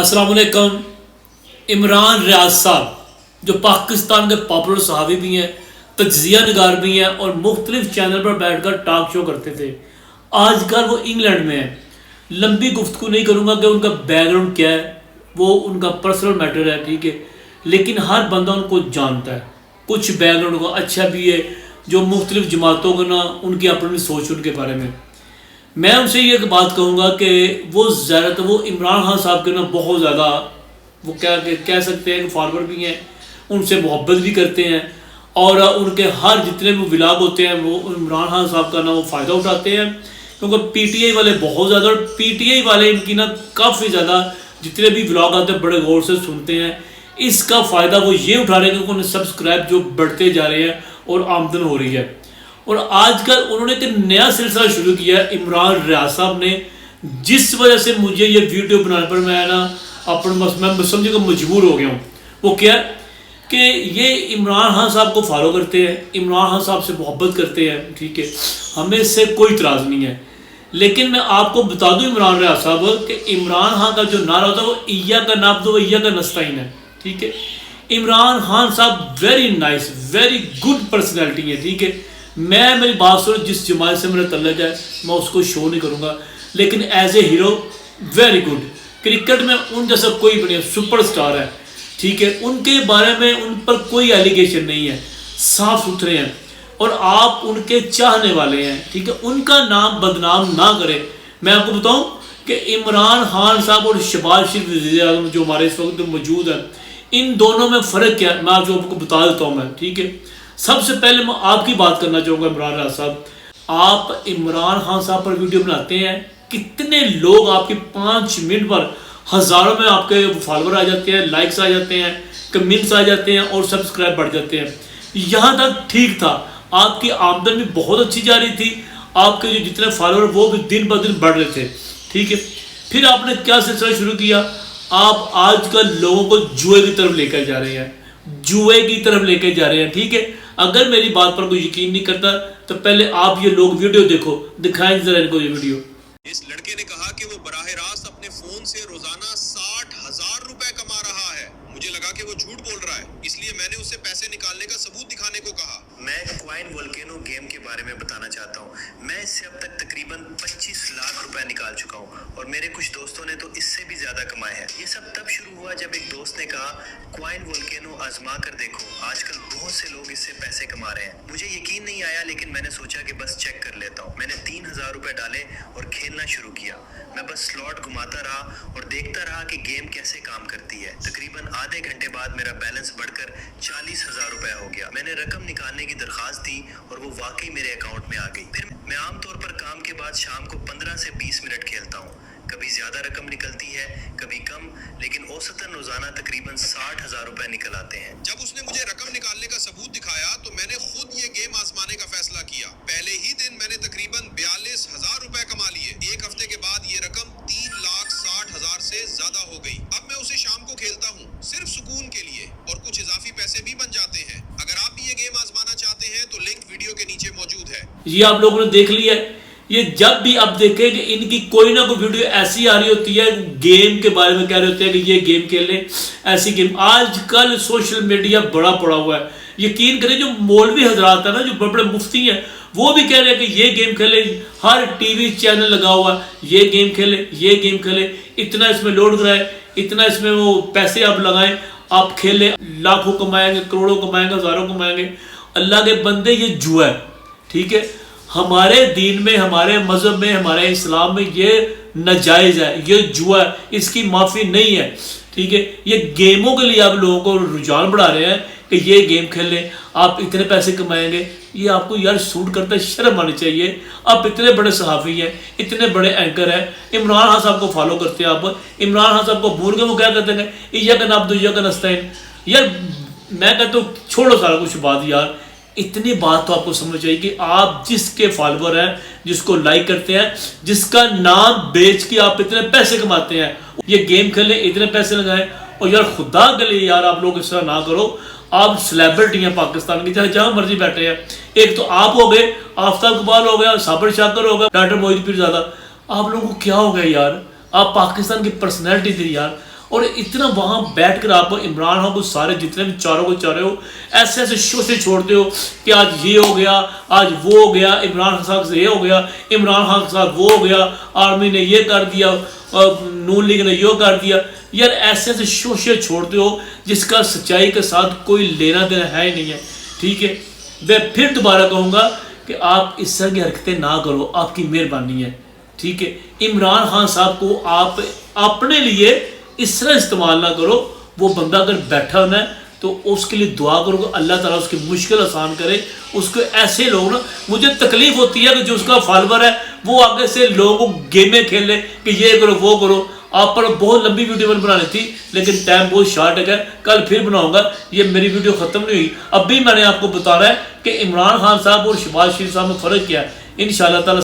अस्सलाम वालेकुम। इमरान रियाज साहब जो पाकिस्तान के पॉपुलर सहाफ़ी भी हैं, तज्ज़िया निगार भी हैं और मुख्तलिफ चैनल पर बैठकर टॉक शो करते थे। आजकल वो इंग्लैंड में है। लंबी गुफ्तगू नहीं करूँगा कि उनका बैकग्राउंड क्या है, वो उनका पर्सनल मैटर है, ठीक है, लेकिन हर बंदा उनको जानता है। कुछ बैकग्राउंड को अच्छा भी है, जो मुख्तलिफ जमातों को ना उनकी अपनी सोच उनके बारे में। मैं उनसे ये बात कहूँगा कि वो ज़्यादातर वो इमरान खान साहब के ना बहुत ज़्यादा वो क्या कह सकते हैं कि फॉलोअर भी हैं, उनसे मोहब्बत भी करते हैं और उनके हर जितने भी व्लॉग होते हैं वो इमरान खान साहब का ना वो फ़ायदा उठाते हैं, क्योंकि पीटीआई वाले बहुत ज़्यादा और पीटीआई वाले इनकी ना काफ़ी ज़्यादा जितने भी व्लॉग आते हैं बड़े गौर से सुनते हैं। इसका फ़ायदा वो ये उठा रहे हैं क्योंकि उन्हें सब्सक्राइब जो बढ़ते जा रहे हैं और आमदन हो रही है। और आजकल उन्होंने एक नया सिलसिला शुरू किया है इमरान रियाज साहब ने, जिस वजह से मुझे ये वीडियो बनाने पर मैं ना मैं समझे को मजबूर हो गया हूँ। वो क्या कि ये इमरान खान साहब को फॉलो करते हैं, इमरान खान साहब से मोहब्बत करते हैं, ठीक है, हमें इससे कोई इतराज़ नहीं है। लेकिन मैं आपको बता दूं इमरान रियाज साहब कि इमरान खान का जो नारा होता है वो ईया का नाब्द व ईया का नस्ताइन है, ठीक है। इमरान खान साहब very nice, very good personality है, ठीक है। मैं मेरी बात सुनो, जिस जमात से मेरा तल्लक है मैं उसको शो नहीं करूँगा, लेकिन as a hero very good. Cricket में उन जैसा कोई भी नहीं, सुपर स्टार है, ठीक है। उनके बारे में उन पर कोई एलिगेशन नहीं है, साफ सुथरे हैं और आप उनके चाहने वाले हैं, ठीक है। उनका नाम बदनाम ना करें। मैं आपको बताऊं कि इमरान खान साहब और शहबाज शरीफ वज़ीर-ए-आज़म जो हमारे इस वक्त मौजूद हैं, इन दोनों में फ़र्क क्या है मैं आपको बता देता हूँ मैं, ठीक है। सबसे पहले मैं आपकी बात करना चाहूँगा इमरान रियाज साहब, आप इमरान खान साहब पर वीडियो बनाते हैं, कितने लोग आपके 5 मिनट पर हज़ारों में आपके फॉलोवर आ जाते हैं, लाइक्स आ जाते हैं, कमेंट्स आ जाते हैं और सब्सक्राइब बढ़ जाते हैं। यहाँ तक ठीक था, आपकी आमदन भी बहुत अच्छी जा रही थी, आपके जो जितने फॉलोवर वो भी दिन ब दिन बढ़ रहे थे, ठीक है। फिर आपने क्या सिलसिला शुरू किया, आप आजकल लोगों को जुए की तरफ लेकर जा रहे हैं, जुए की तरफ लेकर जा रहे हैं, ठीक है। अगर मेरी बात पर कोई यकीन नहीं करता तो पहले आप ये लोग वीडियो देखो, दिखाएं जरा इनको ये वीडियो। इस लड़के ने कहा कि वो बराह रास्त अपने फोन से रोजाना 60,000 रुपए कमा रहा है। मुझे लगा कि वो झूठ बोल रहा है, इसलिए मैंने उससे पैसे निकालने का सबूत दिखाने को कहा। मैं क्वाइन वोल्केनो गेम के बारे में बताना चाहता हूँ। मैं इससे अब तक तकरीबन 25 लाख रुपए निकाल चुका हूँ और मेरे कुछ दोस्तों ने तो इससे भी ज्यादा कमाए हैं। ये सब तब शुरू हुआ जब एक दोस्त ने कहा क्वाइन वोल्केनो आजमा कर देखो, आजकल बहुत से लोग इससे पैसे कमा रहे हैं। मुझे यकीन नहीं आया, लेकिन मैंने सोचा कि बस चेक कर लेता हूँ। मैंने 3,000 रुपए डाले और खेलना शुरू किया। मैं बस स्लॉट घुमाता रहा और देखता रहा कि गेम कैसे काम करती है। तकरीबन आधे घंटे बाद मेरा बैलेंस बढ़कर 40,000 रुपए हो गया। मैंने रकम निकालने की दरखास्त दी और वो वाकई मेरे अकाउंट में आ गई। फिर मैं आमतौर पर काम के बाद शाम को 15 से 20 मिनट खेलता हूँ। कभी ज्यादा रकम निकलती है, कभी कम, लेकिन औसतन रोजाना तकरीबन 60,000 रुपए निकल आते हैं। जब उसने मुझे रकम निकालने का सबूत दिखाया तो मैंने खुद ये गेम आजमाने का फैसला किया। पहले ही दिन मैंने तकरीबन 42,000 रुपए कमा लिए। एक हफ्ते के बाद ये रकम 3,60,000 से ज्यादा हो गई। अब मैं उसे शाम को खेलता हूँ सिर्फ सुकून के लिए और कुछ इजाफी पैसे भी बन जाते हैं। अगर आप भी ये गेम आजमाना चाहते हैं तो लिंक वीडियो के नीचे मौजूद है। ये आप लोगों ने देख लिया है। ये जब भी आप देखें कि इनकी कोई ना कोई वीडियो ऐसी आ रही होती है, गेम के बारे में कह रहे होते हैं कि ये गेम खेल लें, ऐसी गेम। आजकल सोशल मीडिया बड़ा पड़ा हुआ है। यकीन करें जो मौलवी हजरात है ना, जो बड़े बड़े मुफ्ती हैं, वो भी कह रहे हैं कि ये गेम खेले। हर टीवी चैनल लगा हुआ है, ये गेम खेले, ये गेम खेले, इतना इसमें लोड कराए, इतना इसमें वो पैसे आप लगाएं, आप खेलें, लाखों कमाएंगे, करोड़ों कमाएंगे, हज़ारों कमाएंगे। अल्लाह के बंदे ये जुआ है, ठीक है। हमारे दीन में, हमारे मज़हब में, हमारे इस्लाम में ये नाजायज़ है, ये जुआ है, इसकी माफ़ी नहीं है, ठीक है। ये गेमों के लिए आप लोगों को रुझान बढ़ा रहे हैं कि ये गेम खेल लें, आप इतने पैसे कमाएंगे। ये आपको यार सूट करता है, शर्म आनी चाहिए। आप इतने बड़े सहाफ़ी हैं, इतने बड़े एंकर हैं, इमरान खान साहब को फॉलो करते हैं आप। इमरान खान साहब को भूल के वो क्या कहते हैं, ईया का नाब्द ईया का नस्ताइन। यार मैं कहता हूँ छोड़ो सारा कुछ बात यार, इतनी बात तो आपको समझ चाहिए कि आप जिसके फॉलोवर हैं, जिसको लाइक करते हैं, जिसका नाम बेच के आप इतने पैसे कमाते हैं, ये गेम खेलें, इतने पैसे लगाएं। और यार खुदा के लिए यार आप लोग इस तरह ना करो। आप सेलिब्रिटी हैं पाकिस्तान की, चाहे जहाँ मर्जी बैठे हैं। एक तो आप हो गए, आफ्ताब इकबाल हो गया, साबिर शाकर हो गया, डॉक्टर मोहित पीरज़ादा। आप लोगों को क्या हो गया यार, आप पाकिस्तान की पर्सनैलिटी थी यार, اور اتنا وہاں بیٹھ کر آپ عمران خان کو سارے جتنے بھی چاروں کو چارے ہو ایسے ایسے شوشے چھوڑتے ہو کہ آج یہ ہو گیا، آج وہ ہو گیا، عمران خان سے یہ ہو گیا، عمران خان کے ساتھ وہ ہو گیا، آرمی نے یہ کر دیا، نون لیگ نے یہ کر دیا. یار ایسے ایسے شوشے چھوڑتے ہو جس کا سچائی کے ساتھ کوئی لینا دینا ہے ہی نہیں ہے. ٹھیک ہے، میں پھر دوبارہ کہوں گا کہ آپ اس طرح کی حرکتیں نہ کرو، آپ کی مہربانی ہے. ٹھیک ہے، عمران خان صاحب کو آپ اپنے لیے اس طرح استعمال نہ کرو. وہ بندہ اگر بیٹھا ہونا ہے تو اس کے لیے دعا کرو کہ اللہ تعالیٰ اس کی مشکل آسان کرے. اس کو ایسے لوگ نا، مجھے تکلیف ہوتی ہے کہ جو اس کا فالوور ہے وہ آگے سے لوگوں کو گیمیں کھیل لے کہ یہ کرو وہ کرو. آپ پر بہت لمبی ویڈیو بنانی تھی لیکن ٹائم بہت شارٹ ہے، کل پھر بناؤں گا. یہ میری ویڈیو ختم نہیں ہوئی، اب بھی میں نے آپ کو بتانا ہے کہ عمران خان صاحب اور شہباز شریف صاحب میں فرق کیا ہے. انشاءاللہ تعالیٰ